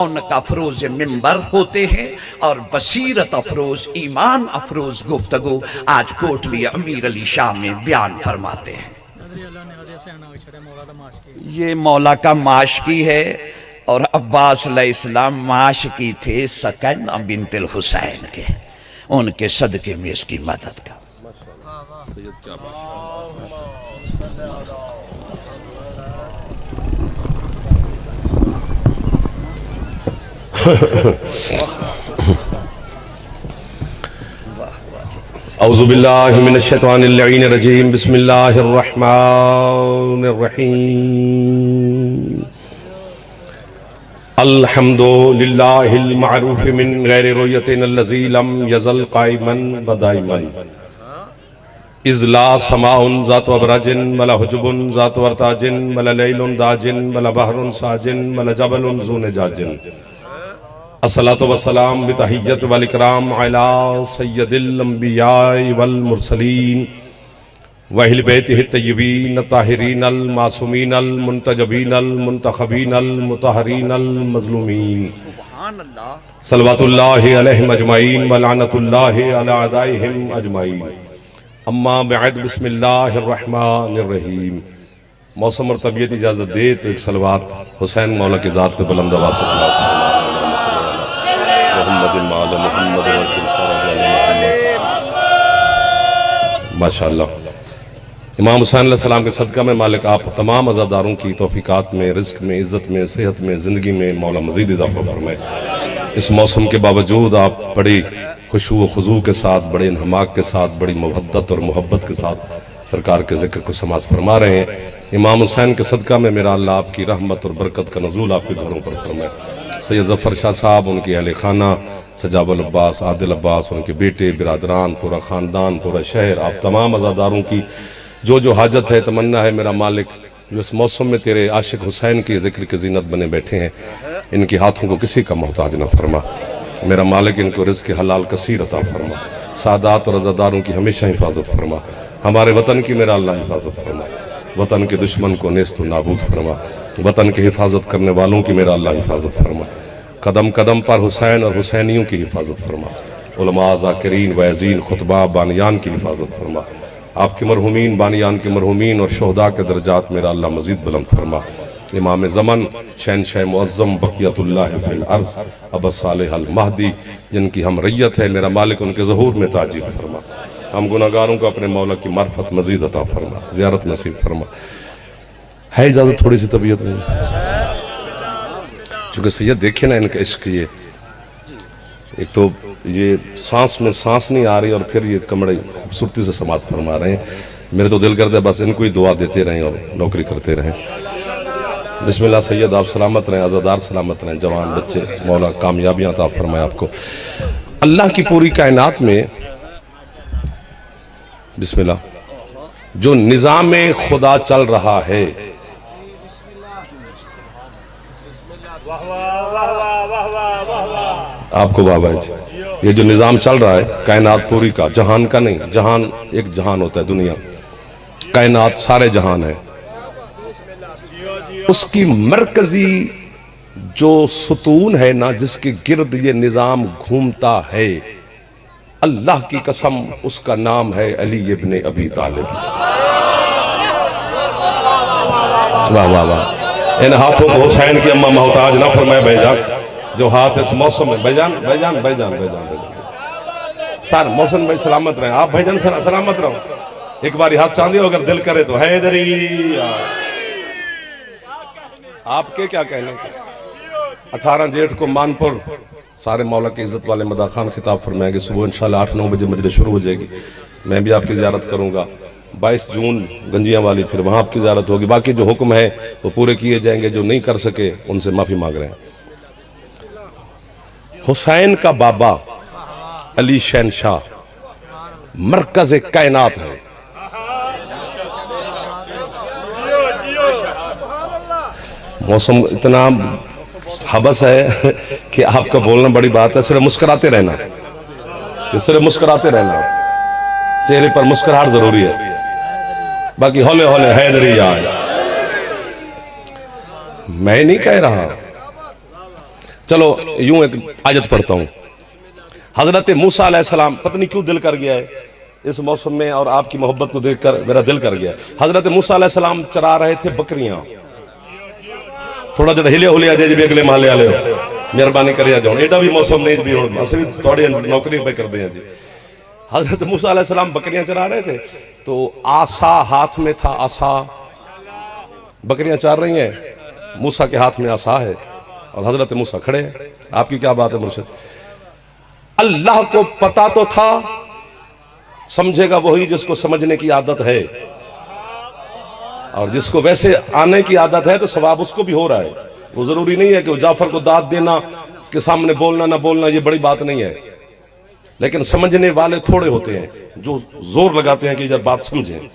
उनका अफरोज मिंबर होते हैं और बसीरत अफरोज ईमान अफरोज गुफ्तगू आज कोटली अमीर अली शाह में बयान फरमाते हैं। ये मौला का माशकी है और अब्बास अलैहिस्सलाम माशकी थे सकैना बिन्तिल हुसैन के, उनके सदके में इसकी मदद का। औज़ु बिल्लाहि मिनश शैतानिर रजीम बिस्मिल्लाहिर रहमानिर रहीम अल्हम्दुलिल्लाहिल मअरूफ मिन गैरि रुयतिन अल्लज़ी लम यज़ल क़ाइमन व दाइमन इज़ला समाउन ज़ातु अबराजिन वला हुजुबुन ज़ातु वर्ताजिन वला लैलुन दाजिन वला बहरुन साजिन वला जबलुन ज़ू नजाजिन अस्सलातु वस्सलाम बितहिय्यत वल इकराम अला सय्यदिल अंबिया वल मुरसलीन व अहले बैतिहि तय्यबीन ताहिरीन अल मासूमीन अल मुंतजबीन अल मुंतखबीन अल मुतहरीन अल मज़लूमीन सल्लल्लाहु अलैहिम अजमाइन व लानतुल्लाहि अला अदाइहिम अजमाइन। अम्मा बअद बिस्मिल्लाहिर रहमानिर रहीम। मौसम और तबीयत इजाज़त दे तो एक सलवात हुसैन मौला की ज़ात पे बुलंद आवाज़ से माशाअल्लाह। इमाम हुसैन अलैहिस्सलाम के सदका में मालिक आप तमाम अज़ादारों की तौफीकात में, रिज़्क़ में, इज़्ज़त में, सेहत में, ज़िंदगी में मौला मज़ीद इज़ाफ़ा फरमाए। इस मौसम के बावजूद आप बड़ी खुशू व खुजू के साथ, बड़े इन्हमाक के साथ, बड़ी मुवद्दत और मोहब्बत के साथ सरकार के ज़िक्र को समाअत फरमा रहे हैं। इमाम हुसैन के सदका में मेरा अल्लाह आपकी रहमत और बरकत का नज़ूल आपके घरों पर फरमाए। सैयद ज़फ़र शाह साहब, उनके अहले खाना, सजावल अब्बास, आदिल अब्बास, उनके बेटे, बिरादरान, पूरा ख़ानदान, पूरा शहर, आप तमाम अज़ादारों की जो हाजत है, तमन्ना है, मेरा मालिक जो इस मौसम में तेरे आशिक हुसैन की ज़िक्र की ज़ीनत बने बैठे हैं, इनके हाथों को किसी का मोहताज न फरमा। मेरा मालिक इनको रिज़्क़ हलाल कसीर अता फरमा। सादात और अज़ादारों की हमेशा हिफाजत फरमा। हमारे वतन की मेरा अल्लाह हिफाजत फरमा। वतन के दुश्मन को नेस्त नाबूद फरमा। वतन की हिफाजत करने वालों की मेरा अल्लाह हिफाजत फरमा। कदम कदम पर हुसैन और हुसैनियों की हिफाजत फरमा। उलमा, ज़ाकिरीन, वैज़ीन, खुतबा, बानियान की हिफाजत फरमा। आपके मरहुमीन, बानियान के मरहुमीन और शोहदा के दर्जात मेरा अल्लाह मज़ीद बुलंद फरमा। इमाम ज़मन शहनशाह मुअज़्ज़म बक़ियतुल्लाह फ़िल अर्ज़ अबा सालेह अल महदी, जिनकी हम रैयत है, मेरा मालिक उनके ज़हूर में ताजील फरमा। हम गुनाहगारों को अपने मौला की मार्फत मज़ीद अता फरमा, ज़ियारत नसीब फरमा। है इजाज़त थोड़ी सी तबीयत में, चूँकि सैयद देखे ना इनका इश्क, ये एक तो ये सांस में सांस नहीं आ रही और फिर ये कमरे खूबसूरती से समाअत फरमा रहे हैं। मेरे तो दिल करता है बस इनको ही दुआ देते रहें और नौकरी करते रहें। बिस्मिल्लाह सैयद, आप सलामत रहें, आज़ादार सलामत रहें, जवान बच्चे मौला कामयाबियाँ अता फरमाए आपको। अल्लाह की पूरी कायनात में बिस्मिल्लाह जो निज़ाम खुदा चल रहा है, आपको बाबा जी, ये जो निज़ाम चल रहा है कायनात पूरी का, जहान का नहीं, जहान एक जहान होता है दुनिया, कायनात सारे जहान है, उसकी मरकजी जो सुतून है ना, जिसके गिर्द ये निज़ाम घूमता है, अल्लाह की कसम उसका नाम है अली इब्ने अबी तालिब। वाह वाह वाह। इन हाथों को हुसैन की अम्मा मोहताज ना फरमाए भाईजान, जो हाथ इस मौसम में, भाईजान भाईजान भाईजान भाईजान सर मौसम भाई सलामत रहे, आप भाईजान सलामत रहो। एक बार हाथ चांदी अगर दिल करे तो हैदरी। आपके क्या कहने के 18 जेठ को मानपुर सारे मौला की इज्जत वाले मदा खान खिताब फरमाएंगे। सुबह इंशाल्लाह 8-9 बजे मजलिस शुरू हो जाएगी। मैं भी आपकी ज़ियारत करूँगा। 22 जून गंजियाँ वाली फिर वहाँ आपकी ज़ियारत होगी। बाकी जो हुक्म है वो पूरे किए जाएंगे, जो नहीं कर सके उनसे माफ़ी मांग रहे हैं। हुसैन का बाबा अली शहनशाह मरकज़ कायनात है। मौसम इतना हबस है कि आपका बोलना बड़ी बात है। सिर्फ मुस्कुराते रहना, सिर्फ मुस्कुराते रहना, चेहरे पर मुस्कुराहट जरूरी है। बाकी हौले हौले हैदरी आए, मैं नहीं कह रहा। चलो यूं एक आयत पढ़ता हूं। हजरत मूसा अलैहिस्सलाम, पता नहीं क्यों दिल कर गया है इस मौसम में और आपकी मोहब्बत को देखकर मेरा दिल कर गया। हजरत मूसा अलैहिस्सलाम चरा रहे थे बकरियां। थोड़ा जरा हिले हुलिया जे भी अगले महले वाले हो, मेहरबानी करिया जाओ, एडा भी मौसम नहीं भी हो, असली थोड़ी नौकरी पे कर दें जी। हजरत मूसा अलैहिस्सलाम बकरियां चरा रहे थे, तो आसा हाथ में था। आसा, बकरियां चार रही हैं, मूसा के हाथ में आसा है और हजरत मूसा खड़े हैं। आपकी क्या बात है मुर्शिद? अल्लाह को पता तो था, समझेगा वही जिसको समझने की आदत है, और जिसको वैसे आने की आदत है तो सवाब उसको भी हो रहा है। वो जरूरी नहीं है कि जाफर को दाद देना के सामने बोलना ना बोलना ये बड़ी बात नहीं है, लेकिन समझने वाले थोड़े होते हैं जो जोर लगाते हैं कि जब बात समझें।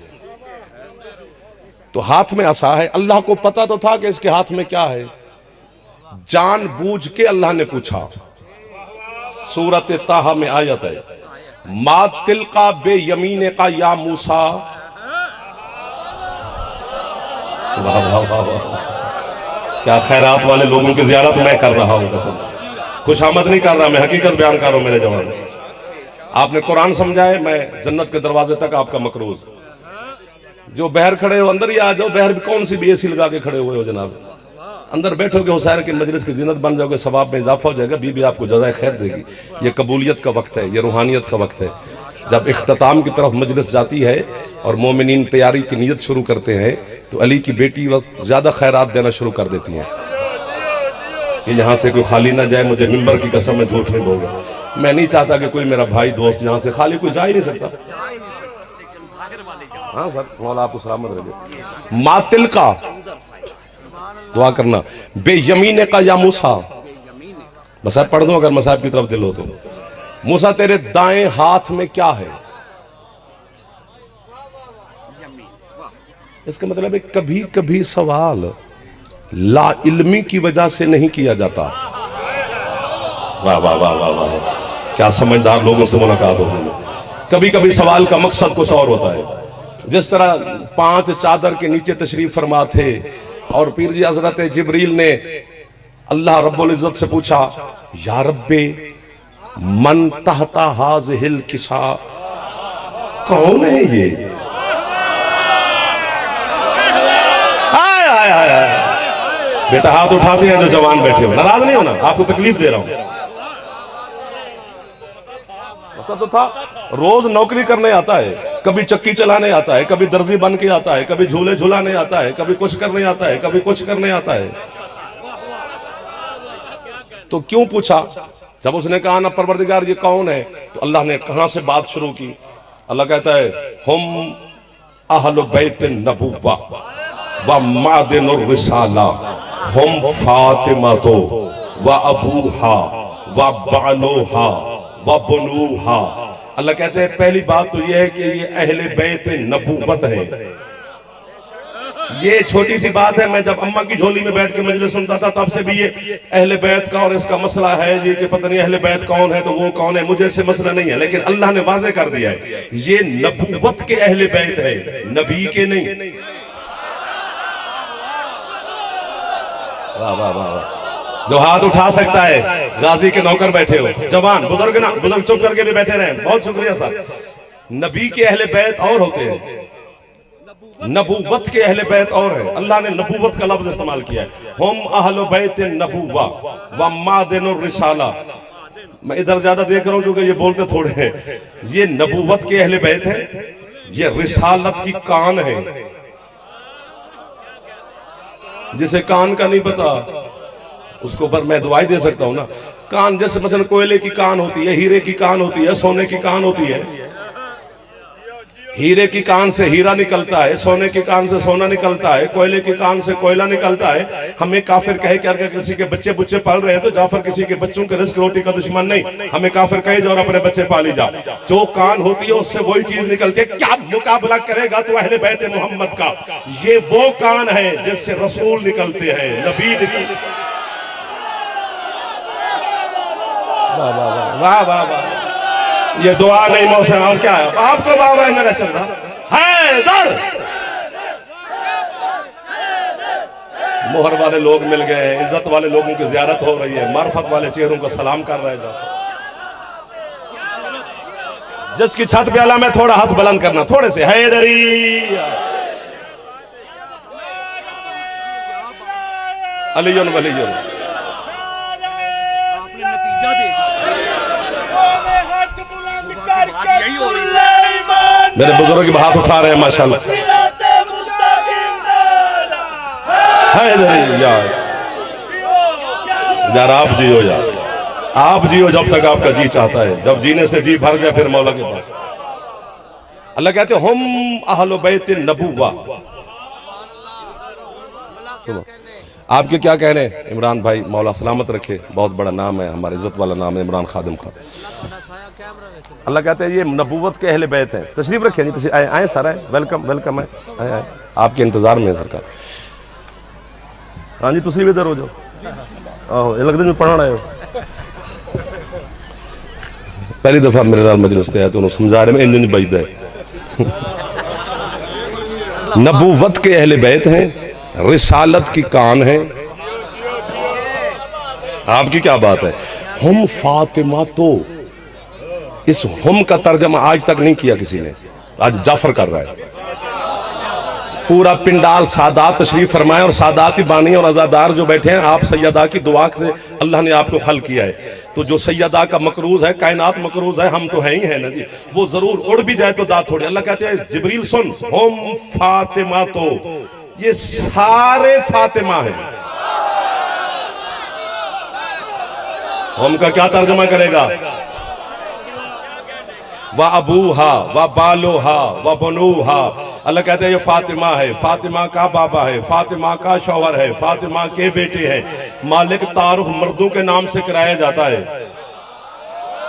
तो हाथ में आसा है, अल्लाह को पता तो था कि इसके हाथ में क्या है। जानबूझ के अल्लाह ने पूछा। सूरत ताहा में आयत है, मा तिलका बे यमीने का या मूसा। वाह वाह वाह वाह, क्या खैरात वाले लोगों की ज़ियारत मैं कर रहा हूं। कसम से खुशामद नहीं कर रहा, मैं हकीकत बयान कर रहा हूं। मेरे जवान, आपने कुरान समझाए, मैं जन्नत के दरवाजे तक आपका मकरूज। जो बहर खड़े हो अंदर ही आ जाओ। बहर भी कौन सी भी एसी लगा के खड़े हुए हो जनाब, अंदर बैठोगे हुसैन की मजलिस की जिन्नत बन जाओगे, सवाब में इजाफा हो जाएगा, बीबी आपको जज़ाए खैर देगी। ये कबूलियत का वक्त है, ये रूहानियत का वक्त है। जब इख्तिताम की तरफ मजलिस जाती है और मोमिनीन तैयारी की नीयत शुरू करते हैं, तो अली की बेटी वक्त ज़्यादा खैरात देना शुरू कर देती हैं कि यहाँ से कोई खाली ना जाए। मुझे मिंबर की कसम में झूठ नहीं बोलूंगा, मैं नहीं चाहता कि कोई मेरा भाई दोस्त यहाँ से खाली कोई जा ही नहीं सकता। हाँ सर, मौला आपको सलामत रहे। मातिल का दुआ करना, बेयमीने का या मूसा। मसाहब पढ़ दो अगर मसाहब की तरफ दिल हो तो। मूसा तेरे दाएं हाथ में क्या है? इसका मतलब है कभी कभी सवाल ला इल्मी की वजह से नहीं किया जाता। वाह वाह वाह वाह वाह, क्या समझदार लोगों से मुलाकात हो गई। कभी कभी सवाल का मकसद कुछ और होता है। जिस तरह 5 चादर के नीचे तशरीफ फरमा थे और पीर जी हजरत जिब्रील ने अल्लाह रब्बुल इज्जत से पूछा, या रब्बे मन तहता हाज़िहिल किसा, कौन है ये? आय आय आय आय, बेटा हाथ उठाते हैं जो जवान बैठे हो, नाराज नहीं होना, आपको तकलीफ दे रहा हूं। पता तो था, रोज नौकरी करने आता है, कभी चक्की चलाने आता है, कभी दर्जी बन के आता है, कभी झूले झुलाने आता है, कभी कुछ करने आता है, कभी कुछ करने आता है। तो क्यों पूछा? जब उसने कहा ना परवरदिगार ये कौन है, तो अल्लाह ने कहां से बात शुरू की। अल्लाह कहता है, हम अहल बैत नबुव्वा व मादिनुर रिसाला हम फातिमा तो व अबूहा व बालोहा व बनुहा। अल्लाह कहते हैं पहली बात तो यह है कि ये अहले बैत नबुव्वत है। ये छोटी सी बात है, मैं जब अम्मा की झोली में बैठ के मजलिस सुनता था तब से भी ये अहले बैत का और इसका मसला है ये कि पता नहीं अहले बैत कौन है तो वो कौन है, मुझे इससे मसला नहीं है। लेकिन अल्लाह ने वाज़ेह कर दिया है ये नबुव्वत के अहले बैत है, नबी के नहीं। वाह वाह वाह, जो हाथ उठा सकता है, गाजी के नौकर बैठे हो, जवान बुजुर्ग ना, बुजुर्ग चुप करके भी बैठे रहे, बहुत शुक्रिया सर। नबी के अहले बैत और होते हैं, नबूवत के अहले बैत और है। अल्लाह ने नबूवत का लफ्ज इस्तेमाल किया है, हम अहल बैत नबूवा व मादिनुर रिसाला। मैं इधर ज्यादा देख रहा हूं क्योंकि ये बोलते थोड़े हैं। ये नबूवत के अहले बैत है, ये रिसालत की कान है। जिसे कान का नहीं पता उसको पर मैं दुआई दे सकता हूं ना। कान जैसे मसलन कोयले की कान होती है, हीरे की कान होती है, सोने की कान होती है। हीरे की कान से हीरा निकलता है, सोने की कान से सोना निकलता है, कोयले की कान से कोयला निकलता है। हमें काफिर कहे कि अगर किसी के बच्चे बुच्चे पाल रहे हैं तो जाफर किसी के बच्चों के रिस्क रोटी का दुश्मन नहीं। हमें काफिर कहे जो अपने बच्चे पाली जा, जो कान होती है उससे वही चीज निकलती है। क्या मुकाबला करेगा तू अहले बैत मोहम्मद का? ये वो कान है जिससे रसूल निकलते हैं, नबी निकलते। वाह वाह वाह वाह वाह, ये दुआ नहीं मौसम और क्या है? आपको बाबा है मेरा चल रहा है इधर। मोहर वाले लोग मिल गए, इज्जत वाले लोगों की ज़ियारत हो रही है, मार्फत वाले चेहरों को सलाम कर रहे जाफर। जिसकी छत पे अला में थोड़ा हाथ बुलंद करना, थोड़े से हैदरी। अलीयुन वलीयुन। आपने नतीजा दे दिया। यही हो रही है। मेरे बुजुर्ग हाथ उठा रहे हैं माशाल्लाह। हैदरी यार आप जियो यार, आप जियो जब तक आपका जी चाहता है। जब जीने से जी भर जाए फिर मौला के पास। अल्लाह कहते हम अहले बैत नबुव्वा। सुनो आपके क्या कहने हैं इमरान भाई, मौला सलामत रखे, बहुत बड़ा नाम है, हमारा इज्जत वाला नाम है इमरान खादिम खान। अल्लाह कहते हैं ये नबूवत के अहले बैत हैं। तशरीफ रखिए जी, आए सर, आए, वेलकम वेलकम, आए आए, आपके इंतजार में है सरकार। हाँ जी तुम भी इधर हो जाओ। आहो लगता है पढ़ा रहे हो। पहली दफा मेरे नाल मजलिस ते आया तो उन्होंने समझा रहे मैं इंजन बजदा है। नबूवत के अहले बैत हैं, रिसालत की कान है। आपकी क्या बात है। हम फातिमा, तो इस हम का तर्जमा आज तक नहीं किया किसी ने, आज जाफर कर रहा है। पूरा पिंडाल सादात तशरीफ फरमाए और सादाती बानी और आजादार जो बैठे हैं, आप सैयदा की दुआ से अल्लाह ने आपको खल किया है। तो जो सैयदा का मकरूज है, कायनात मकरूज है, हम तो है ही है ना जी, वो जरूर उड़ भी जाए तो दांत थोड़े। अल्लाह कहते हैं जिब्रील सुन, हम फातिमा, तो ये सारे फातिमा है। हम का क्या तर्जमा करेगा। व अबूहा व बालोहा व बनूहा। अल्लाह कहते हैं ये फातिमा है, फातिमा का बाबा है, फातिमा का शौहर है, फातिमा के बेटे हैं। मालिक तारुफ मर्दों के नाम से कराया जाता है।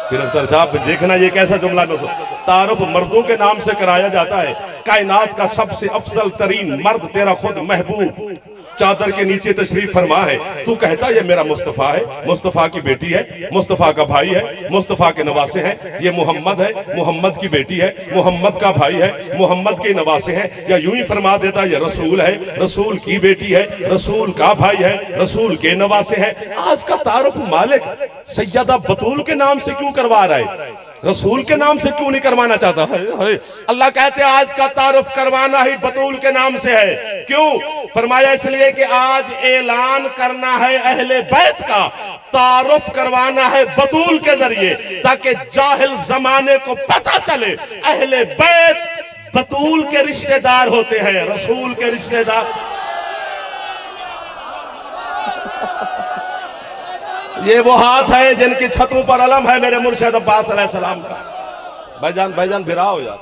फिर साहब देखना ये कैसा जुमला में, तारुफ मर्दों के नाम से कराया जाता है। कायनात का सबसे अफजल तरीन मर्द तेरा खुद महबूब चादर के नीचे तशरीफ फरमा है। तू कहता ये मेरा मुस्तफ़ा है, मुस्तफ़ा की बेटी है, मुस्तफ़ा का भाई है, मुस्तफ़ा के नवासे हैं। ये मोहम्मद है, मोहम्मद की बेटी है, मोहम्मद का भाई है, मोहम्मद के नवासे हैं। या यूं ही फरमा देता ये रसूल है, रसूल की बेटी है, रसूल का भाई है, रसूल के नवासे हैं। आज का तारुफ मालिक सैयदा बतूल के नाम से क्यों करवा रहा है, रसूल के नाम से क्यों नहीं करवाना चाहता है। अल्लाह कहते हैं आज का तारुफ करवाना ही बतूल के नाम से है। क्यों फरमाया, इसलिए कि आज ऐलान करना है अहले बैत का, तारुफ करवाना है बतूल के जरिए, ताकि जाहिल जमाने को पता चले अहले बैत बतूल के रिश्तेदार होते हैं, रसूल के रिश्तेदार। ये वो हाथ है जिनकी छतों पर अलम है मेरे मुर्शिद अब्बास अलैहिस्सलाम का। भाईजान भाईजान भिराओ यार।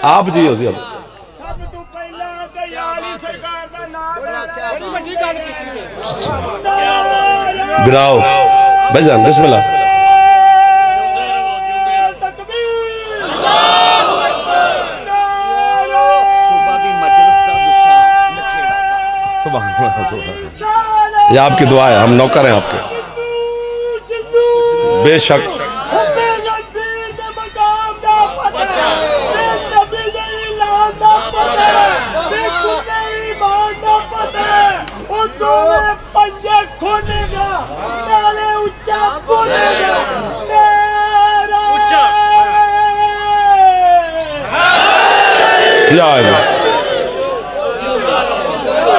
आप जी हो जी, अब भिराओ भाईजान, बिस्मिल्लाह। ये आपकी दुआ है, हम नौकर हैं आपके, बेशक।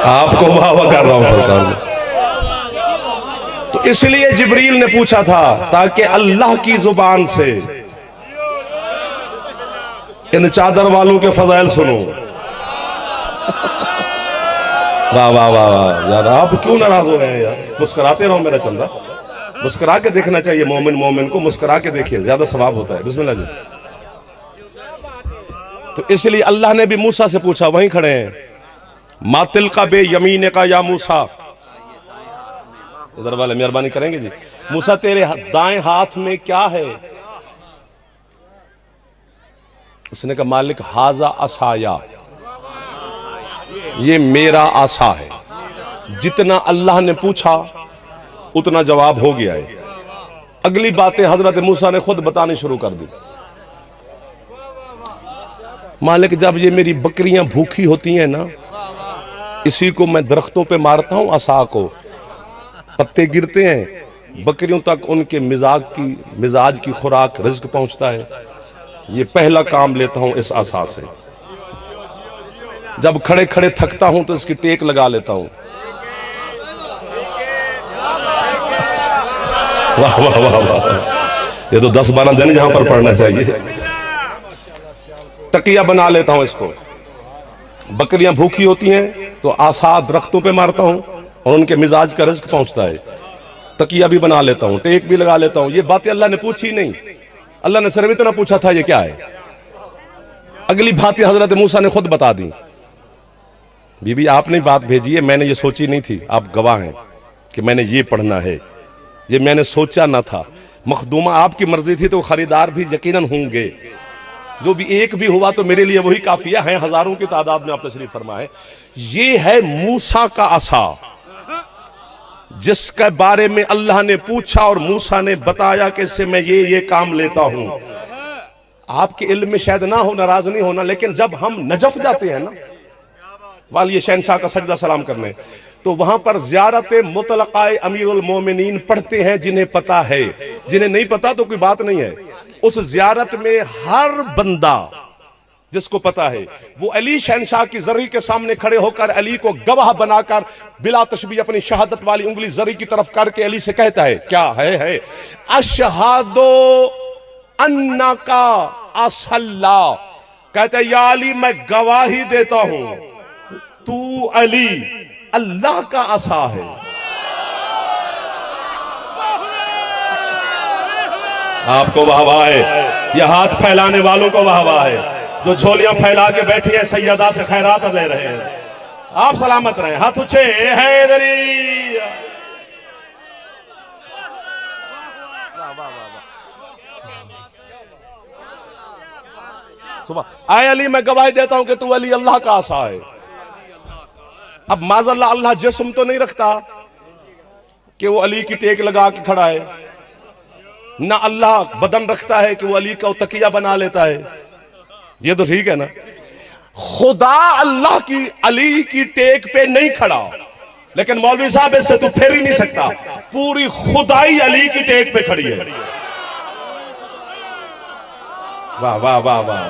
आपको वाह कर रहा हूं सरकार में। तो इसलिए जिब्रील ने पूछा था ताकि अल्लाह की जुबान से इन चादर वालों के फजाइल सुनो। वाह वाह वाह वाह यार, आप क्यों नाराज हो रहे हैं यार। मुस्कुराते रहो मेरा चंदा, मुस्कुरा के देखना चाहिए। मोमिन मोमिन को मुस्कुरा के देखिए, ज्यादा सवाब होता है। बिस्मिल्लाह जी। तो इसलिए अल्लाह ने भी मूसा से पूछा, वहीं खड़े हैं, मातिल का बे यमीन का या मूसा। इधर वाले मेहरबानी करेंगे जी। मूसा तेरे दाएं हाथ में क्या है। उसने कहा मालिक हाजा असाया, ये मेरा आसा है। जितना अल्लाह ने पूछा उतना जवाब हो गया है। अगली बातें हजरत मूसा ने खुद बतानी शुरू कर दी। मालिक जब ये मेरी बकरियां भूखी होती हैं ना, इसी को मैं दरख्तों पे मारता हूं, असा को, पत्ते गिरते हैं, बकरियों तक उनके मिजाज की खुराक रिज्क पहुंचता है। ये पहला काम लेता हूं इस आसा से। जब खड़े खड़े थकता हूं तो इसकी टेक लगा लेता हूं। वाह वाह वाह वाह, ये तो 10-12 दिन जहां पर पढ़ना चाहिए। तकिया बना लेता हूं इसको। बकरियां भूखी होती हैं तो आसा दरख्तों पे मारता हूं और उनके मिजाज का रिज्क पहुंचता है। तकिया भी बना लेता हूं, टेक भी लगा लेता हूं। ये बातें अल्लाह ने पूछी नहीं, अल्लाह ने सिर्फ इतना पूछा था ये क्या है। अगली बातें हजरत मूसा ने खुद बता दी। बीबी आपने बात भेजी है, मैंने ये सोची नहीं थी, आप गवाह हैं कि मैंने ये पढ़ना है, ये मैंने सोचा ना था। मखदूमा आपकी मर्जी थी तो खरीदार भी यकीनन होंगे। जो भी एक भी हुआ तो मेरे लिए वही काफी है, हजारों की तादाद में आप तशरीफ फरमा है। ये है मूसा का असा, जिसके बारे में अल्लाह ने पूछा और मूसा ने बताया कि इससे मैं ये काम लेता हूं। आपके इल्म में शायद ना हो, नाराज नहीं होना, लेकिन जब हम नजफ जाते हैं ना वाली शहनशाह का सजदा सलाम करने, तो वहां पर ज़ियारत मुतलक़ा अमीरुल मोमिनीन पढ़ते हैं। जिन्हें पता है, जिन्हें नहीं पता तो कोई बात नहीं है। उस ज़ियारत में हर बंदा जिसको पता है वो अली शहनशाह की जरी के सामने खड़े होकर अली को गवाह बनाकर बिला तशबीह अपनी शहादत वाली उंगली जरी की तरफ करके अली से कहता है, क्या है अशहादो अन्ना का असल्ला, कहता है या अली मैं गवाही देता हूं तू अली अल्लाह का असा है। आपको वाह है, यह हाथ फैलाने वालों को वाह है, जो झोलियां फैला के बैठी है सैयदा से खैरात ले रहे हैं। आप सलामत रहे, हाथ ऊंचे हैदरी। सुबह आए अली मैं गवाही देता हूं कि तू अली अल्लाह का आसा है। अब माज़अल्लाह अल्लाह जिस्म तो नहीं रखता कि वो अली की टेक लगा के खड़ा है, ना अल्लाह बदन रखता है कि वो अली का तकिया बना लेता है। ये तो ठीक है ना। खुदा अल्लाह की अली की टेक पे नहीं खड़ा, लेकिन मौलवी साहब इससे तू फेर ही नहीं सकता, पूरी खुदाई अली की टेक पे खड़ी है। वाह वाह वाह वाह।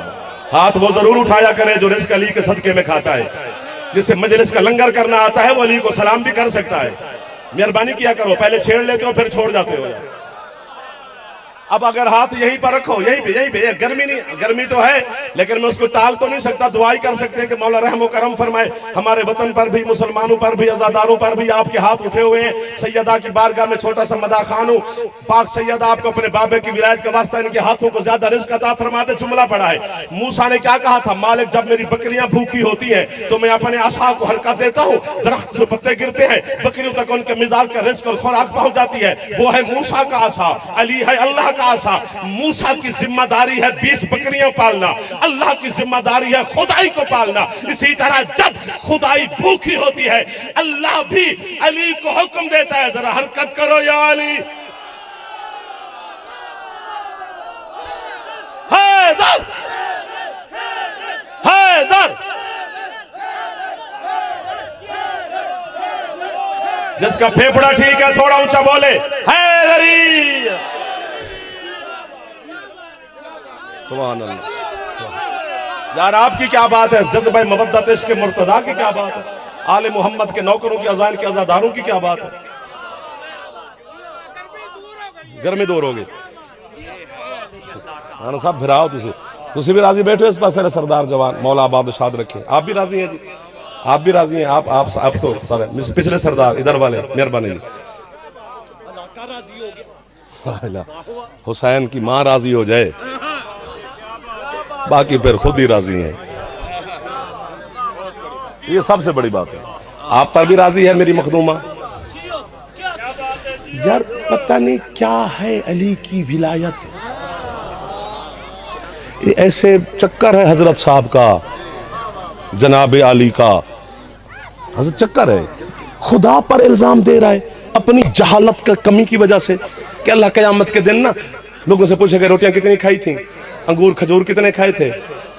हाथ वो जरूर उठाया करे जो रिज़्क अली के सदके में खाता है। जिसे मजलिस का लंगर करना आता है वो अली को सलाम भी कर सकता है। मेहरबानी किया करो, पहले छेड़ लेते हो फिर छोड़ जाते हो। अब अगर हाथ यहीं पर रखो, यहीं पे गर्मी नहीं, गर्मी तो है लेकिन मैं उसको टाल तो नहीं सकता। दुआई कर सकते हैं कि मौला रहम व करम फरमाए हमारे वतन पर भी, मुसलमानों पर भी, आजादारों पर भी आपके हाथ उठे हुए हैं। सैयदा की बारगाह में छोटा सा मदा खान हूं, पाक सैयदा आपको अपने बाबे की विलायत का वास्ता इनके हाथों को ज्यादा रिज़्क अता फरमाते। जुमला पड़ा है, मूसा ने क्या कहा था, मालिक जब मेरी बकरियां भूखी होती हैं तो मैं अपने आसा को हरकत देता हूं, दरख्त से पत्ते गिरते हैं, बकरियों तक उनके मिजाज का रिज़्क और खुराक पहुंच जाती है। वो है मूसा का आसा, अली है अल्लाह का आसा। मूसा की जिम्मेदारी है 20 बकरियां पालना, अल्लाह की जिम्मेदारी है खुदाई को पालना। इसी तरह जब खुदाई भूखी होती है अल्लाह भी अली को हुक्म देता है, जरा हरकत करो या अली। हैदर हैदर, जिसका फेफड़ा ठीक है थोड़ा ऊंचा बोले हैदरी। सुभान अल्लाह। यार आपकी क्या बात है, जज्बा मवद्दत इश्क़ मुर्तज़ा की क्या बात है, आले मोहम्मद के नौकरों की अज़ान के अज़ादारों की क्या बात है। गर्मी दूर हो गई हाँ साहब, फिराओ तुसी भी राजी बैठो इस पास सरदार जवान मौला आबाद शाद रखे। आप भी राजी हैं जी, आप भी राजी हैं। आप तो सारे पिछले सरदार इधर वाले, मेहरबानी जी। हुसैन की माँ राजी हो जाए बाकी फिर खुद ही राजी हैं, ये सबसे बड़ी बात है। आप पर भी राजी है मेरी मखदूमा। यार पता नहीं क्या है अली की विलायत, ये ऐसे चक्कर है हजरत साहब का, जनाब आली का हजरत चक्कर है। खुदा पर इल्जाम दे रहा है अपनी जहालत का कमी की वजह से कि अल्लाह क़यामत के दिन ना लोगों से पूछेगा रोटियां कितनी खाई थी, अंगूर खजूर कितने खाए थे,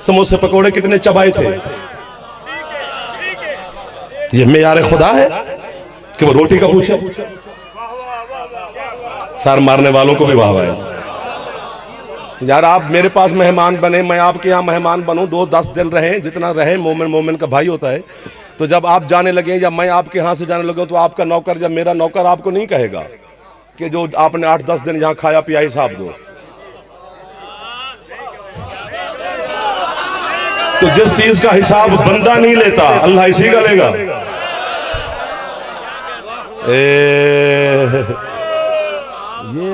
समोसे पकोड़े कितने चबाए थे। ये मेयार खुदा है कि वो रोटी का पूछे। सर मारने वालों को भी वाह वाह। यार आप मेरे पास मेहमान बने, मैं आपके यहाँ मेहमान बनूं, 2-10 दिन रहे, जितना रहे मोमिन मोमिन का भाई होता है। तो जब आप जाने लगे या मैं आपके यहाँ से जाने लगा तो आपका नौकर जब मेरा नौकर आपको नहीं कहेगा कि जो आपने 8-10 दिन यहाँ खाया पिया हिसाब दो। तो जिस चीज का हिसाब बंदा नहीं लेता अल्लाह इसी का लेगा। ये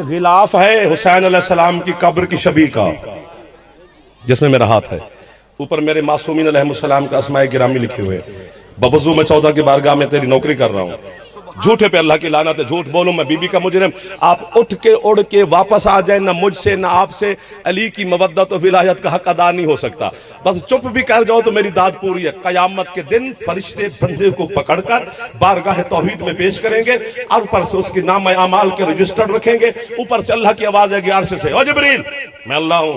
गिलाफ है हुसैन अलैहिस्सलाम की कब्र की शबी का, जिसमें मेरा हाथ है। ऊपर मेरे मासूमीन अलैहिस्सलाम का अस्माए गिरामी लिखे हुए। बवजू मैं 14 की बारगाह में तेरी नौकरी कर रहा हूँ। झूठे पे अल्लाह की लानत है, झूठ बोलूं मैं बीबी का मुजरिम। आप उठ के उड़ के वापस आ जाए, ना मुझसे ना आपसे अली की मवद्दत और विलायत का हक अदा नहीं हो सकता। बस चुप भी कर जाओ तो मेरी दाद पूरी है। कयामत के दिन फरिश्ते बंदे को पकड़कर बारगाह तौहीद में पेश करेंगे और ऊपर से उसके नाम अमाल के रजिस्टर रखेंगे। ऊपर से अल्लाह की आवाज आएगी अर्श से, ओ जिब्रील मैं अल्लाह हूं,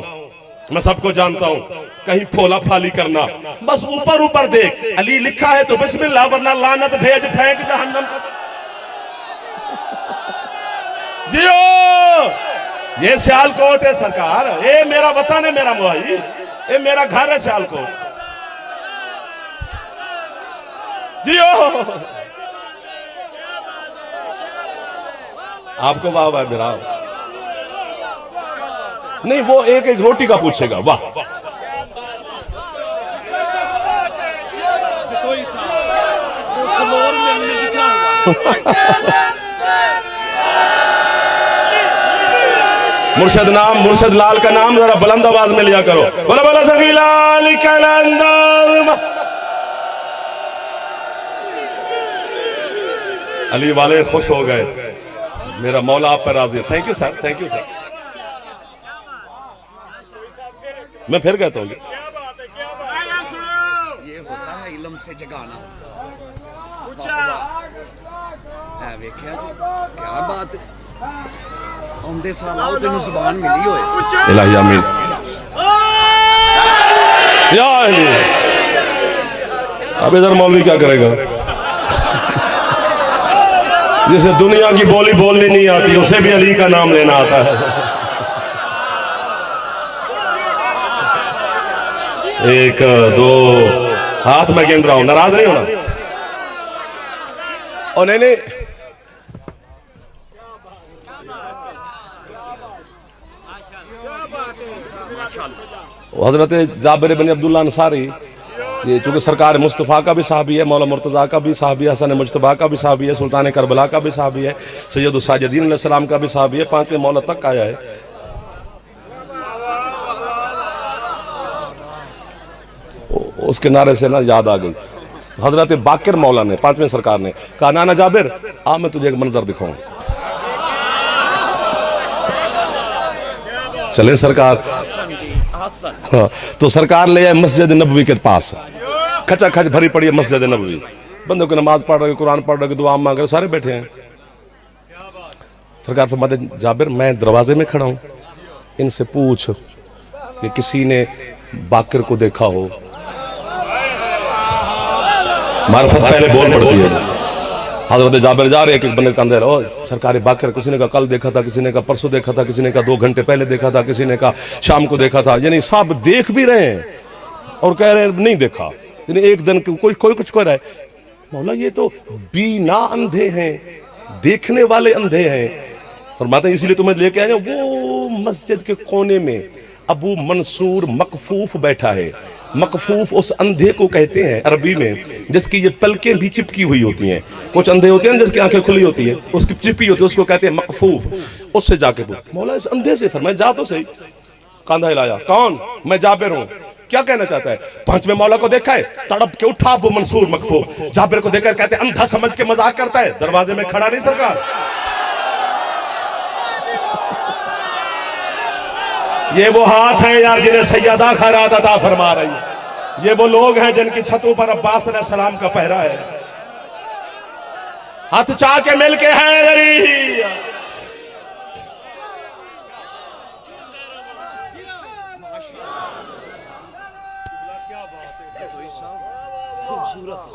मैं सबको जानता हूं, कहीं फोला फाली करना। बस ऊपर ऊपर देख, अली लिखा है तो बिस्मिल्लाह, वरना लानत भेज फेंक जहन्नम। जियो, ये सियालकोट है सरकार, ये मेरा वतन है, मेरा मुआई, ये मेरा घर है सियालकोट। जियो, आपको वाह वाह मेरा नहीं, वो एक एक रोटी का पूछेगा। वाह कोई फ्लोर में लिखा हुआ मुर्शद नाम, मुर्शद लाल का नाम जरा बुलंद आवाज में लिया करो। बोला बोला सखी लाल कलंदर। अली वाले खुश हो गए, मेरा मौला आप पर राजी है। Thank you sir, thank you sir. मैं फिर कहता हूँ ये होता है इल्म से जगाना। वेख्या जी क्या बात है, आंदे साल आओ तेनू जुबान मिली होए। इलाही आमीन। या अली, अब इधर मौलवी क्या करेगा? जिसे दुनिया की बोली बोलनी नहीं आती उसे भी अली का नाम लेना आता है। 1 2 हाथ में गिन रहा हूं, नाराज नहीं होना। और नहीं हजरत जाबिर बिन अब्दुल्ला अंसारी, ये चूंकि सरकार मुस्तफ़ा का भी साहबी है, मौला मुर्तज़ा का भी साहबी है, हसन मुज्तबा का भी साहबी है, सुल्तान करबला का भी साहबी है, सैयद साजिदीन अलैहिस्सलाम का भी साहबी है, 5वें मौला तक आया है। उसके नारे से ना याद आ गई, हजरत बाकिर मौला ने 5वें सरकार ने कहा, नाना जाबिर आ मैं तुझे एक मंजर दिखाऊं। चले सरकार। हाँ, तो सरकार ले आए मस्जिद नबवी के पास, खचा खच भरी पड़ी है मस्जिद नबवी। बंदों की नमाज पढ़ रहे, कुरान पढ़ रहे, दुआ मांग रहे, सारे बैठे हैं। सरकार फरमाते, जाबिर मैं दरवाजे में खड़ा हूं, इनसे पूछ कि किसी ने बाकिर को देखा हो। मार्फत पहले बोल पड़ती है। हजरत जाबिर जा रहे, एक बंदे का अंदर, ओ सरकार बाकिर, किसी ने कहा कल देखा था, किसी ने कहा परसों देखा था, किसी ने कहा 2 घंटे पहले देखा था, किसी ने कहा शाम को देखा था। यानी सब देख भी रहे हैं और कह रहे हैं नहीं देखा। यानी एक दिन कोई कुछ कह रहा है, मौला ये तो बीना अंधे हैं, देखने वाले अंधे हैं। फरमाते हैं इसीलिए तुम्हें लेके आए। वो मस्जिद के कोने में अबू मंसूर मकफूफ बैठा है। मकफूफ उस अंधे को कहते हैं अरबी में जिसकी ये पलकें भी चिपकी हुई होती हैं। कुछ अंधे होते हैं जिसकी आंखें खुली होती है, उसकी चिपकी होती है, उसको कहते हैं मकफूफ। उससे जाके पूछ, मौला इस अंधे से फरमाया जा तो सही। कांधा हिलाया, कौन? मैं जाबिर हूं। क्या कहना चाहता है? 5वें मौला को देखा है? तड़प के उठा अबू मंसूर मकफूफ। जाबिर को देखकर कहते हैं अंधा समझ के मजाक करता है, दरवाजे में खड़ा नहीं सरकार। ये वो हाथ हैं यार जिन्हें सैयदा खैरात अता फरमा रही है। ये वो लोग हैं जिनकी छतों पर अब्बास अलैहिस्सलाम का पहरा है। हाथ चा के मिल के हैं।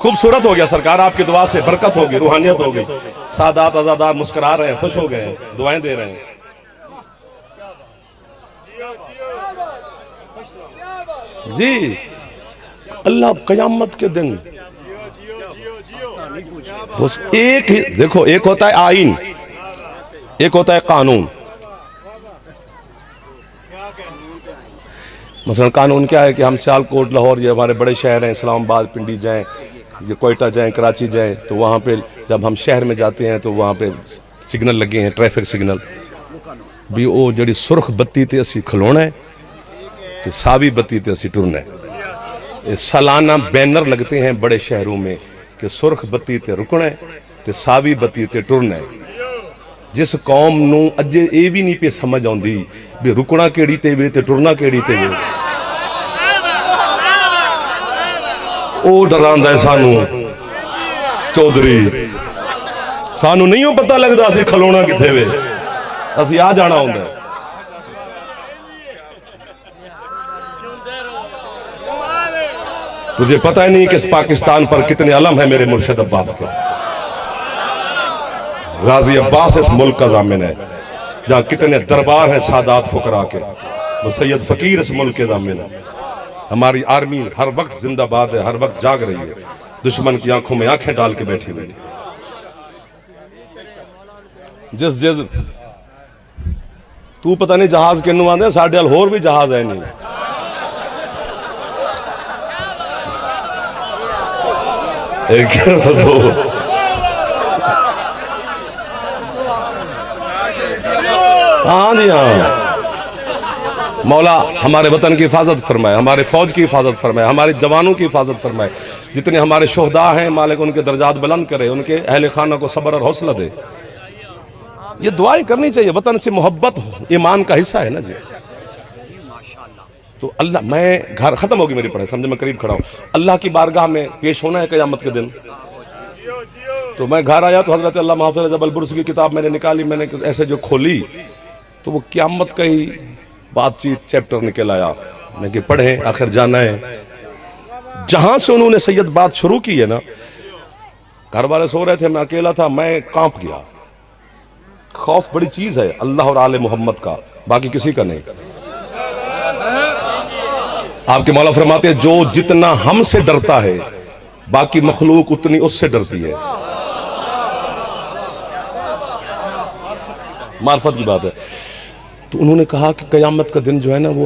खूबसूरत हो गया सरकार, आपकी दुआ से बरकत होगी, रूहानियत होगी। सादात आजादार मुस्कुरा रहे हैं, खुश हो गए हैं, दुआएं दे रहे हैं। जी अल्लाह कयामत के दिन बस एक ही देखो, एक होता है आईन, एक होता है कानून। मसलन कानून क्या है कि हम सियालकोट, लाहौर, ये हमारे बड़े शहर हैं, इस्लामाबाद, पिंडी जाएं, ये कोयटा जाएं, कराची जाएं, तो वहाँ पे जब हम शहर में जाते हैं तो वहाँ पे सिग्नल लगे हैं, ट्रैफिक सिग्नल भी। वो जड़ी सुर्ख बत्ती ते असी खलोना है तो सावी बत्ती ते असी टुरना है। सालाना बैनर लगते हैं बड़े शहरों में कि सुर्ख बत्ती ते रुकना है तो सावी बत्ती ते टुरना है। जिस कौम नूं अजे ये भी नहीं पे समझ आती भी रुकना केड़ी ते वे ते टुरना केड़ी ते वे, ओ डरांदा है सानू चौधरी, सानू नहीं हो पता लगता असी खलोना किथे वे, असी आ जाना होंदा है। तुझे पता ही नहीं कि इस पाकिस्तान पर कितने अलम है मेरे मुर्शिद अब्बास के। गाजी अब्बास इस मुल्क का जामिन है, जहां कितने दरबार हैं सादात फुकरा के, वो सैयद फकीर इस मुल्क के जामिन है। हमारी आर्मी हर वक्त जिंदाबाद है, हर वक्त जाग रही है, दुश्मन की आंखों में आंखें डाल के बैठी हुई। जिस जिस तू पता नहीं जहाज किन्नू आंदे, साडे अल होर भी जहाज है नहीं। एक दो हाँ जी हाँ, मौला हमारे वतन की हिफाजत फरमाए, हमारे फौज की हिफाजत फरमाए, हमारे जवानों की हिफाजत फरमाए। जितने हमारे शोहदा हैं मालिक उनके दर्जात बुलंद करे, उनके अहले खाना को सब्र और हौसला दे। ये दुआएं करनी चाहिए, वतन से मोहब्बत ईमान का हिस्सा है ना जी। तो अल्लाह, मैं घर खत्म होगी मेरी पढ़ाई, समझे मैं करीब खड़ा हूँ, अल्लाह की बारगाह में पेश होना है क़यामत के दिन। तो मैं घर आया तो हजरत अल्लामा हाफिज़ जबल बुर्स की किताब मैंने निकाली, मैंने ऐसे जो खोली तो वो क़यामत का ही बातचीत चैप्टर निकल आया। मैं कि पढ़ें, आखिर जाना है। जहां से उन्होंने सैयद बात शुरू की है ना, घर वाले सो रहे थे, मैं अकेला था, मैं कांप गया। खौफ बड़ी चीज है अल्लाह और आले मोहम्मद का, बाकी किसी का नहीं। आपके मौला फरमाते हैं जो जितना हमसे डरता है बाकी मखलूक उतनी उससे डरती है। मार्फत की बात है। तो उन्होंने कहा कि क़यामत का दिन जो है ना वो